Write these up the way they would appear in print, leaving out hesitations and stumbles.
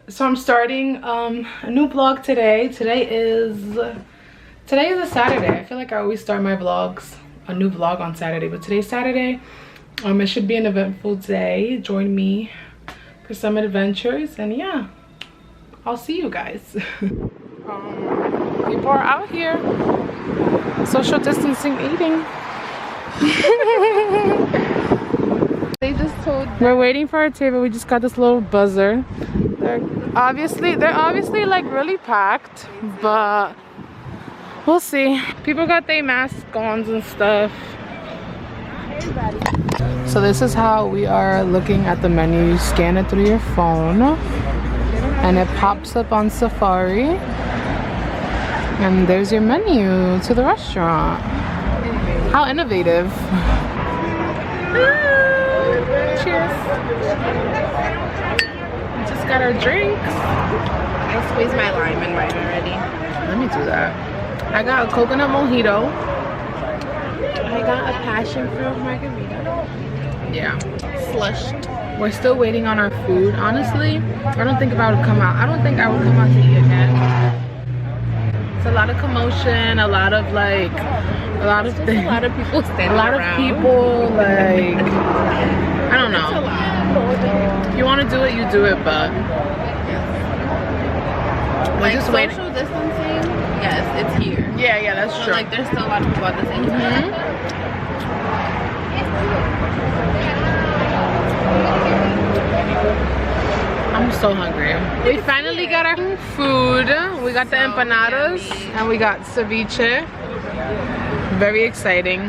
So I'm starting a new vlog today. Today is a Saturday. I feel like I always start my vlogs, a new vlog on Saturday, but today's Saturday. It should be an eventful day. Join me for some adventures, and yeah, I'll see you guys. People are out here social distancing eating. They just told we're waiting for our table. We just got this little buzzer. They're obviously like really packed, but we'll see. People got their masks on and stuff. So this is how we are looking at the menu. You scan it through your phone and it pops up on Safari, and there's your menu to the restaurant. How innovative. Cheers. We just got our drinks. I squeezed my lime and wine already. Let me do that. I got a coconut mojito. I got a passion fruit margarita. Yeah. Slushed. We're still waiting on our food. Honestly, I don't think I would come out. I don't think I would come out to eat again. It's a lot of commotion, a lot of things. A lot of people standing around. A lot of people, like, I don't know. If you want to do it, you do it, but like just social distancing, yes, it's here. Yeah, that's true. Like, there's still a lot of people at the same time. I'm so hungry. We finally got our food. We got the empanadas and we got ceviche. Very exciting.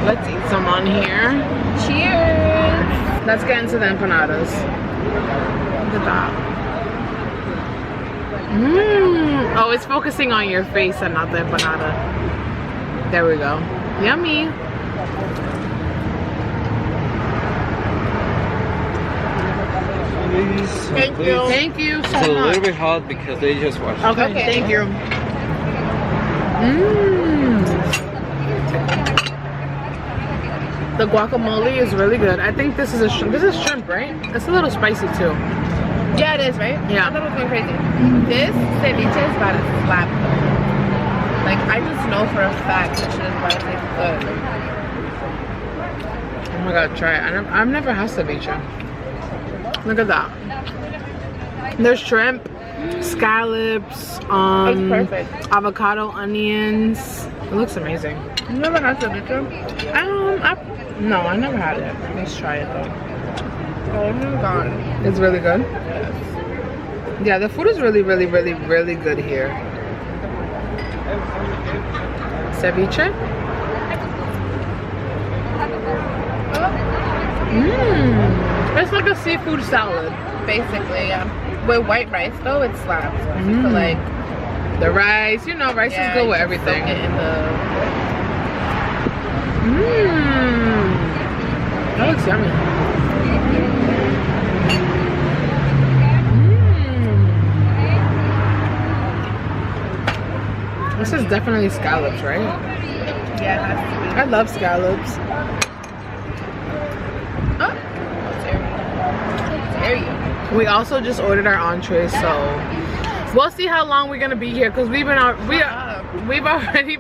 Let's eat some on here. Cheers. Let's get into the empanadas. Look at that. Oh, it's focusing on your face and not the empanada. There we go. Yummy. Thank you. Thank you so much. It's a little bit hot because they just washed it. Okay, thank you. The guacamole is really good. I think this is shrimp, right? It's a little spicy too. Yeah, it is, right? Yeah. I thought it was going crazy. This ceviche is about to slap. Like, I just know for a fact that shit is about to taste good. Oh my god, try it. I've never had ceviche. Look at that. There's shrimp, scallops, It's perfect. avocado, onions. It looks amazing. You never had ceviche? No, I never had it. Let's try it though. Oh my god. It's really good. Yeah, the food is really good here. Ceviche. It's like a seafood salad. Basically, yeah. With white rice though, it slaps. So like the rice, you know, rice is good with everything. Soak it in the... That looks yummy. This is definitely scallops, right? Yeah, it has to be. I love scallops. Oh, there you. We also just ordered our entrees, so we'll see how long we're gonna be here because we've already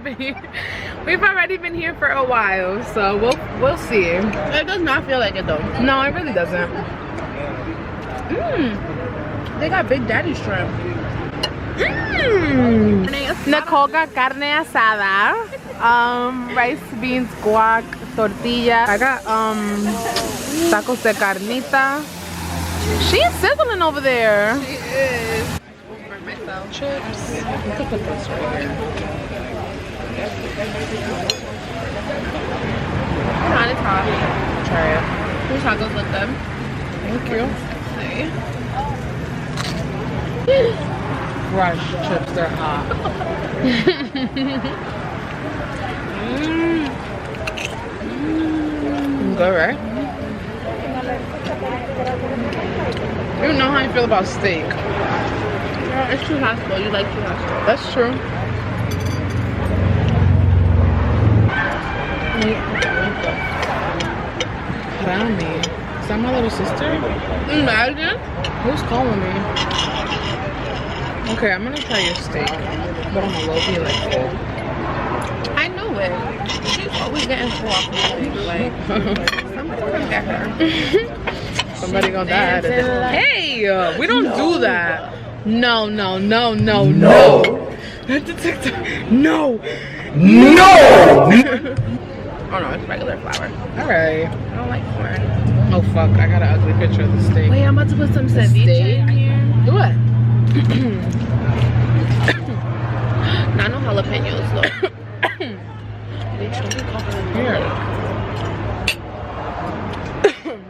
been here for a while, so we'll see. It does not feel like it though. No, it really doesn't. They got Big Daddy shrimp. Nicole got carne asada, rice, beans, guac, tortillas. I got tacos de carnita. She's sizzling over there. She is. Over myself. Chips. You could put this right here. Kind of top. Try it. Your tacos look good. Thank you. See? Fresh chips, they're hot. Good, right? You know how I feel about steak. Yeah, it's churrasco. You like churrasco. That's true. Brownie. Is that my little sister? Imagine. Who's calling me? Okay, I'm gonna try your steak, but I'm a low key like full. I know it. She's always getting full off of me. Like, somebody come get her. Somebody gonna die. Hey, we don't do that. No, no, no, no, no. Not the TikTok. No. No. Oh no, it's regular flour. All right. I don't like corn. Oh fuck! I got an ugly picture of the steak. Wait, I'm about to put some ceviche in here. Do it. Not no jalapenos though. They should be coughing. Here.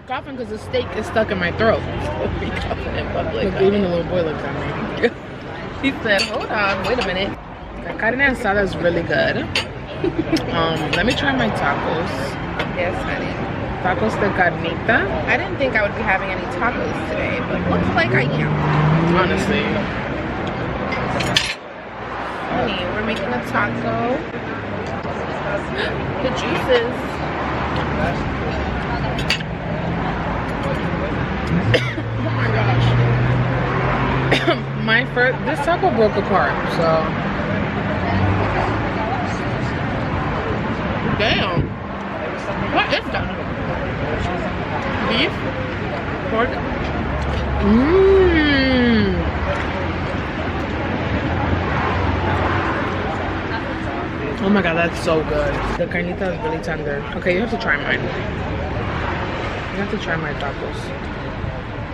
Coughing because the steak is stuck in my throat. Be coughing in public. Look, even the little boy looked at me. He said, "Hold on, wait a minute." That carne asada is really good. Let me try my tacos. Yes, honey. Tacos de carnita. I didn't think I would be having any tacos today, but looks like I am. Honestly. Honey, we're making a taco. The juices. Oh my gosh. This taco broke apart, so. Damn. What is that? Beef? Pork? Mmm. Oh my god, that's so good. The carnita is really tender. Okay, you have to try mine. You have to try my tacos.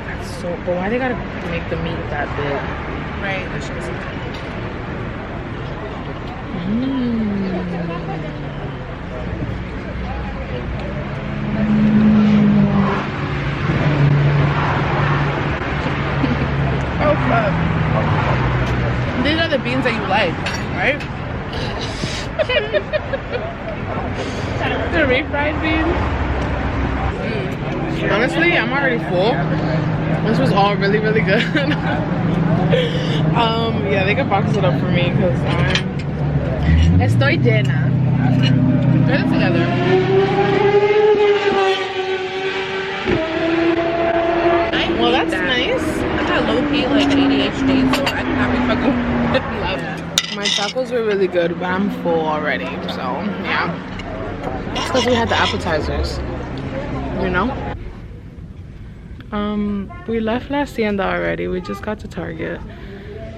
That's so. But why they gotta make the meat that big? Right, that should be something. Oh fuck. These are the beans that you like, right? The refried beans. Honestly, I'm already full. This was all really, really good. Yeah, they can box it up for me because estoy llena. Get it together. Well, that's nice. I got low-key like ADHD, so I cannot be fucking love. My tacos were really good, but I'm full already. So, yeah. It's because we had the appetizers. You know? We left La Hacienda already. We just got to Target.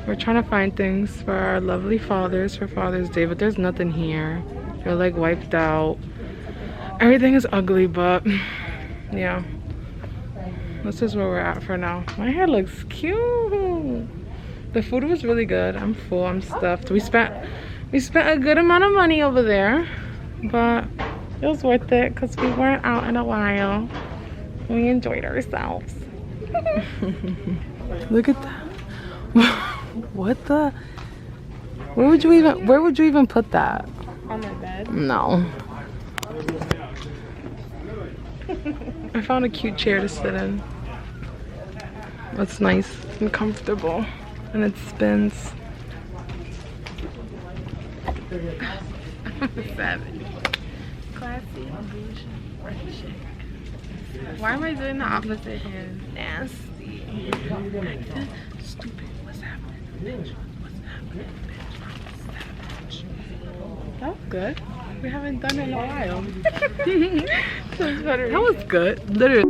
We're trying to find things for our lovely fathers for Father's Day, but there's nothing here. They're like wiped out. Everything is ugly, but yeah. This is where we're at for now. My hair looks cute. The food was really good. I'm full, I'm stuffed. We spent a good amount of money over there, but it was worth it because we weren't out in a while. We enjoyed ourselves. Look at that. What the? Where would you even put that? On my bed. No. I found a cute chair to sit in. It's nice and comfortable, and it spins. Savage. Classy. Why am I doing the opposite hand? Nasty. Stupid. What's happening, bitch? What's happening, bitch? That was good. We haven't done it in a while. That was good. Literally.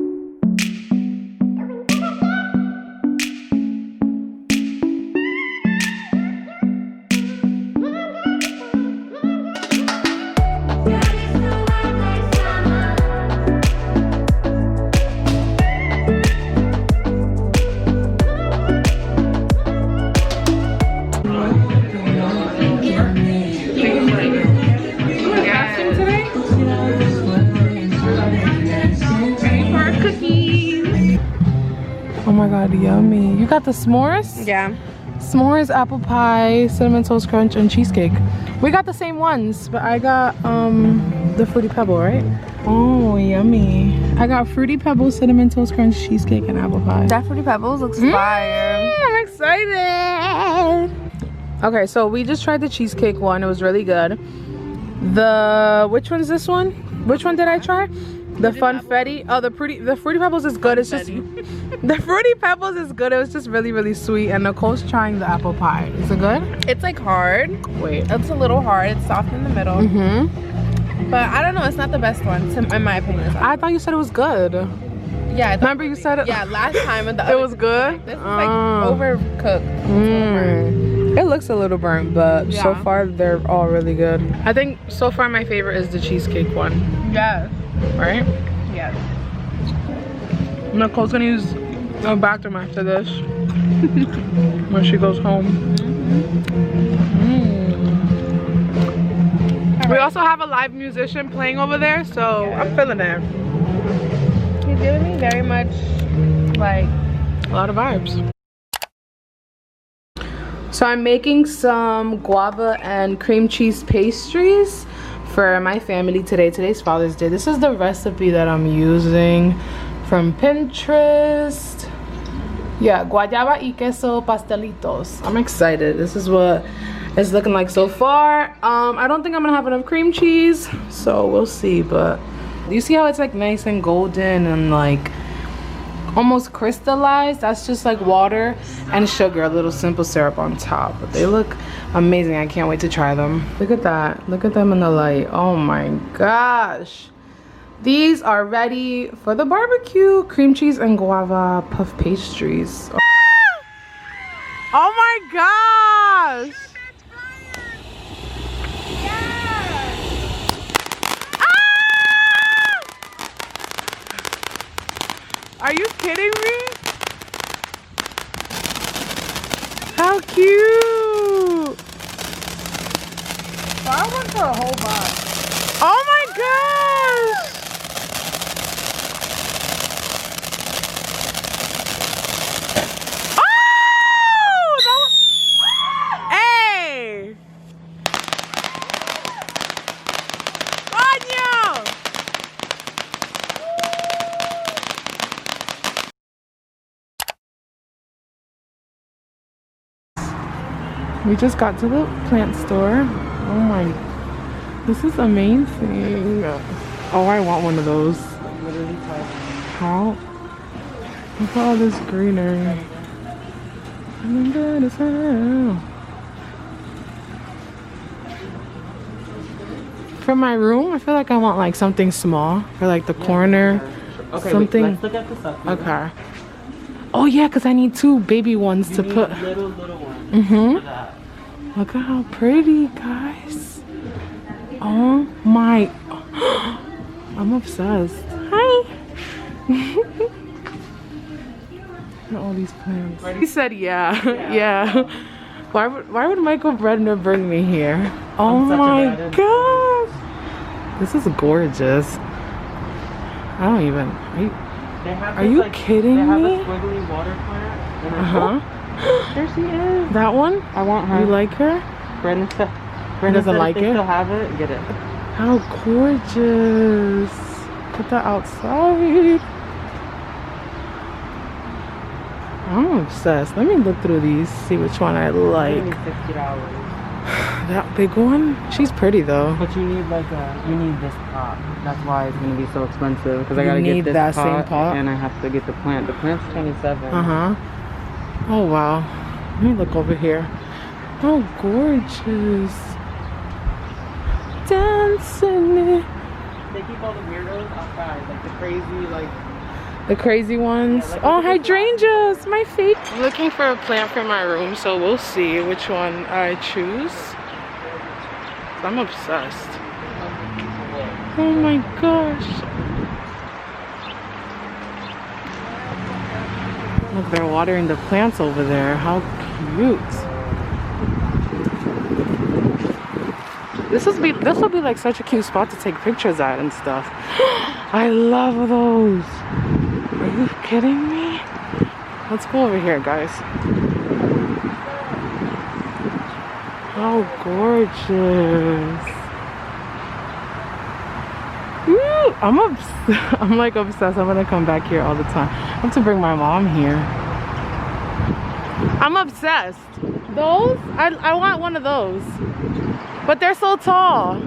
Oh my god, yummy. You got the s'mores? Yeah. S'mores, apple pie, cinnamon toast crunch, and cheesecake. We got the same ones, but I got the Fruity Pebble, right? Oh, yummy. I got Fruity Pebble, cinnamon toast crunch, cheesecake, and apple pie. That Fruity Pebbles looks fire. I'm excited. Okay, so we just tried the cheesecake one. It was really good. Which one's this one? Which one did I try? The funfetti. Oh, the Fruity Pebbles is good. It's just the Fruity Pebbles is good. It was just really, really sweet. And Nicole's trying the apple pie. Is it good? It's like hard. Wait. It's a little hard. It's soft in the middle. But I don't know. It's not the best one, in my opinion. I thought you said it was good. Yeah. Remember you said it? Yeah, last time with the it was good? This is like overcooked. It looks a little burnt, but so far they're all really good. I think so far my favorite is the cheesecake one. Yes. Right? Yes. Nicole's gonna use the bathroom after this when she goes home. We also have a live musician playing over there, so I'm feeling it. He's giving me very much like a lot of vibes. So I'm making some guava and cream cheese pastries for my family today. Today's Father's Day. This is the recipe that I'm using from Pinterest. Yeah, guayaba y queso pastelitos. I'm excited. This is what it's looking like so far. I don't think I'm gonna have enough cream cheese, so we'll see. But you see how it's like nice and golden and like almost crystallized? That's just like water and sugar, a little simple syrup on top. But they look amazing. I can't wait to try them. Look at that. Look at them in the light. Oh my gosh. These are ready for the barbecue. Cream cheese and guava puff pastries. Oh my gosh. Are you kidding me? How cute! So I went for a whole box. Oh my gosh! Oh! Hey! Coño! We just got to the plant store. Oh my, this is amazing. Oh, I want one of those. How? Look at all this greenery. I'm good as hell. For my room, I feel like I want like something small for like the corner. Okay, something. wait, let's look at this up. Okay. Oh yeah, because I need 2 baby ones to put. Little ones. Look at how pretty, guys. Oh my. I'm obsessed. Hi. Look at all these plants. He said yeah. Yeah. Why would Michael Brenner bring me here? Oh my gosh. This is gorgeous. I don't even. Are you kidding me? They have a squiggly water plant. There she is. That one? I want her. You like her? Brenda doesn't like it. it? Still have it. Get it. How gorgeous. Put that outside. I'm obsessed. Let me look through these, see which one I like. $60. That big one? She's pretty though. But you need like you need this pot. That's why it's gonna be so expensive. Because I gotta get this that same pot, and I have to get the plant. The plant's 27. Oh wow. Let me look over here. How gorgeous. Dancing. They keep all the weirdos outside, like the crazy, like the crazy ones. Yeah, like oh, hydrangeas, my favorite. I'm looking for a plant for my room, so we'll see which one I choose. I'm obsessed. Oh my gosh. Look, they're watering the plants over there. How cute. This will be like such a cute spot to take pictures at and stuff. I love those. Are you kidding me? Let's go over here, guys. How gorgeous. Woo! I'm like obsessed. I'm gonna come back here all the time. I have to bring my mom here. I'm obsessed. Those? I want one of those. But they're so tall.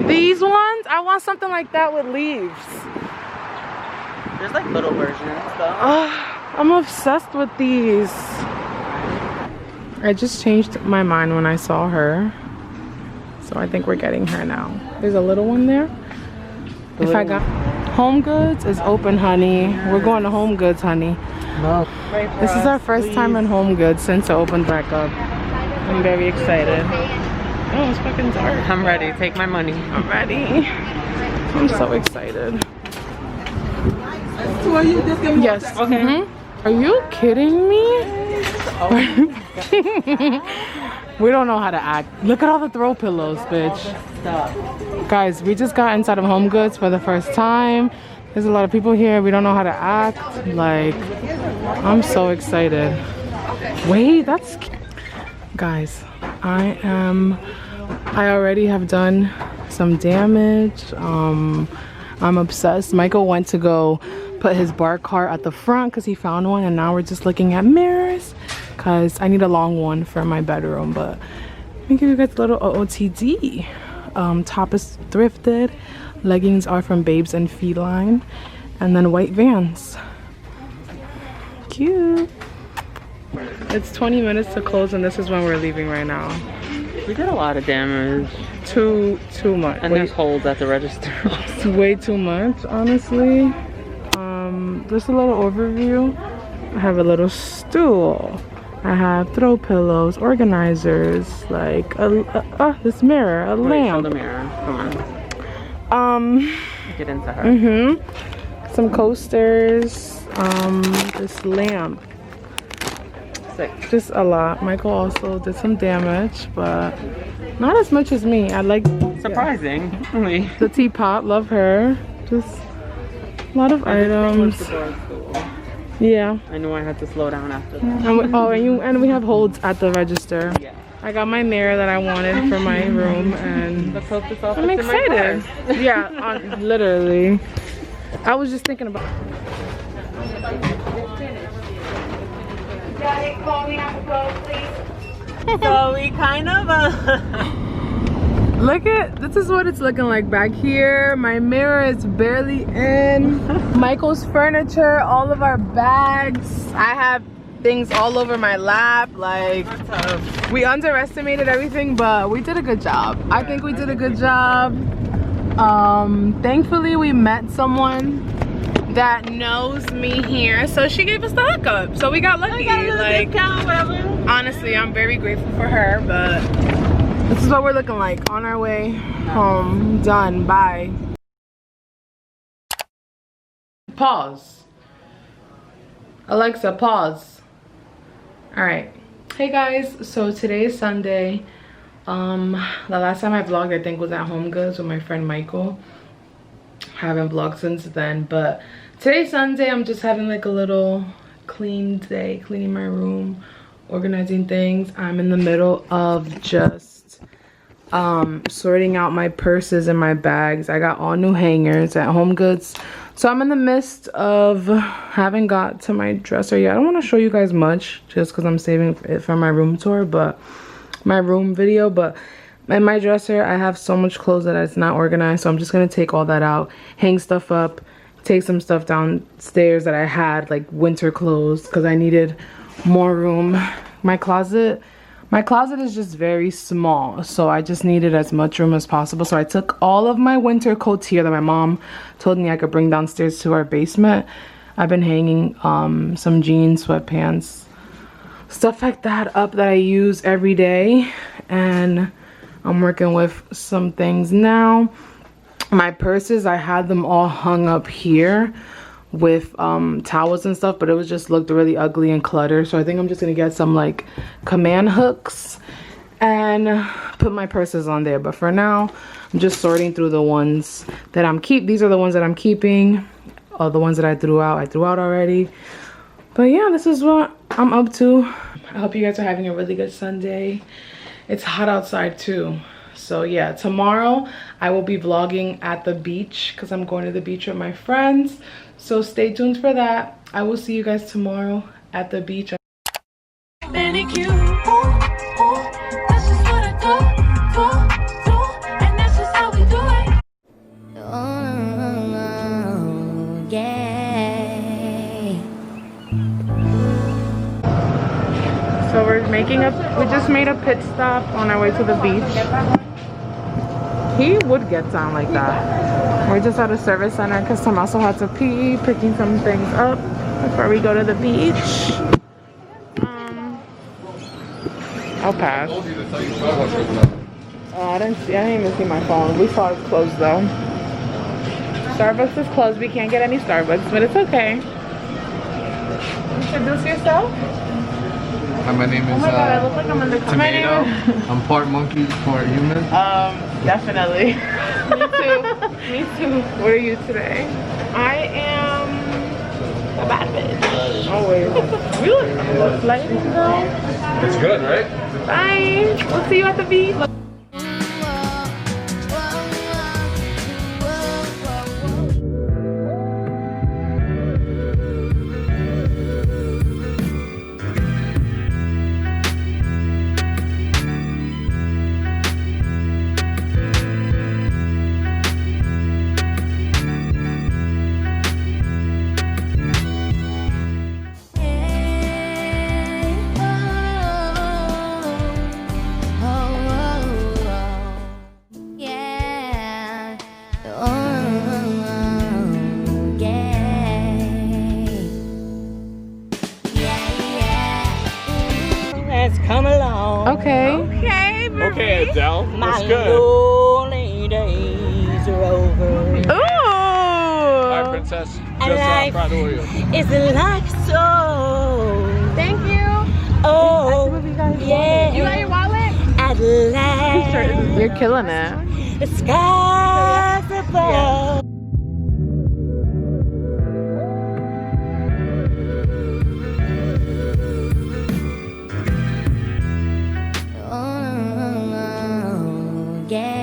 These ones, I want something like that with leaves. There's like little versions though. I'm obsessed with these. I just changed my mind when I saw her. So I think we're getting her now. There's a little one there. If I got HomeGoods is open, honey. We're going to HomeGoods, honey. No. This is our first time in HomeGoods since it opened back up. I'm very excited. Oh, it's fucking dark. I'm ready. Take my money. I'm ready. I'm so excited. Yes. Okay. Are you kidding me? We don't know how to act. Look at all the throw pillows, bitch. Guys, we just got inside of HomeGoods for the first time. There's a lot of people here. We don't know how to act. Like, I'm so excited. Wait, that's... Guys, I already have done some damage. I'm obsessed. Michael went to go put his bar cart at the front because he found one, and now we're just looking at mirrors because I need a long one for my bedroom. But let me give you guys a little OOTD. Top is thrifted, leggings are from Babes and Feline, and then white Vans. Cute. It's 20 minutes to close, and this is when we're leaving right now. We did a lot of damage. Too much. And there's holes at the register. It's way too much, honestly. Just a little overview. I have a little stool. I have throw pillows, organizers, like this mirror, a lamp. Show the mirror. Come on. Get inside. Some coasters. This lamp. Sick. Just a lot. Michael also did some damage, but not as much as me. I like Surprising. the teapot. Love her. Just a lot of items. Yeah. I knew I had to slow down after that. And we have holds at the register. Yeah. I got my mirror that I wanted for my room, and I'm excited. Yeah, literally. I was just thinking about. So we kind of Look at, this is what it's looking like back here. My mirror is barely in. Michael's furniture, all of our bags. I have things all over my lap. Like, we underestimated everything, but we did a good job. I think we did a good job. Thankfully, we met someone that knows me here, so she gave us the hookup. So we got lucky. Like, honestly, I'm very grateful for her, but this is what we're looking like on our way home. Done. Bye. Pause. Alexa, pause. All right. Hey guys, so today is Sunday. The last time I vlogged, I think, was at HomeGoods with my friend Michael. I haven't vlogged since then, but today's Sunday. I'm just having like a little clean day, cleaning my room, organizing things. I'm in the middle of just sorting out my purses and my bags. I got all new hangers at HomeGoods, so I'm in the midst of haven't got to my dresser yet. I don't want to show you guys much just because I'm saving it for my room tour, but my room video. But in my dresser, I have so much clothes that it's not organized, so I'm just gonna take all that out, hang stuff up, take some stuff downstairs that I had, like winter clothes, because I needed more room. My closet is just very small, so I just needed as much room as possible. So I took all of my winter coats here that my mom told me I could bring downstairs to our basement. I've been hanging some jeans, sweatpants, stuff like that up that I use every day, and I'm working with some things now. My purses, I had them all hung up here with towels and stuff, but it was just looked really ugly and cluttered. So I think I'm just gonna get some like command hooks and put my purses on there. But for now, I'm just sorting through the ones that these are the ones that I'm keeping. All the ones that I threw out already. But yeah, this is what I'm up to. I hope you guys are having a really good Sunday. It's hot outside too. So yeah, tomorrow I will be vlogging at the beach because I'm going to the beach with my friends. So stay tuned for that. I will see you guys tomorrow at the beach. Oh, yeah. We just made a pit stop on our way to the beach. He would get down like that. We're just at a service center because Tom also had to pee, picking some things up before we go to the beach. I'll pass. Oh, I didn't even see my phone. We saw it closed though. Starbucks is closed. We can't get any Starbucks, but it's okay. Introduce yourself. Hi, my name is Oh my god, I look like I'm in the Tomato. I'm part monkey, part human. Definitely. Me too. Me too. What are you today? I am a bad bitch. Always. We look lighting though. It's good, right? Bye. We'll see you at the beach. Come along. Okay. Okay, Adele. My That's good. lonely days are over. Ooh. Hi, princess. And Just life proud of you. is like so. Thank you. Oh, yeah. You got your wallet? At last, You're killing it. the skies above. Oh, yeah.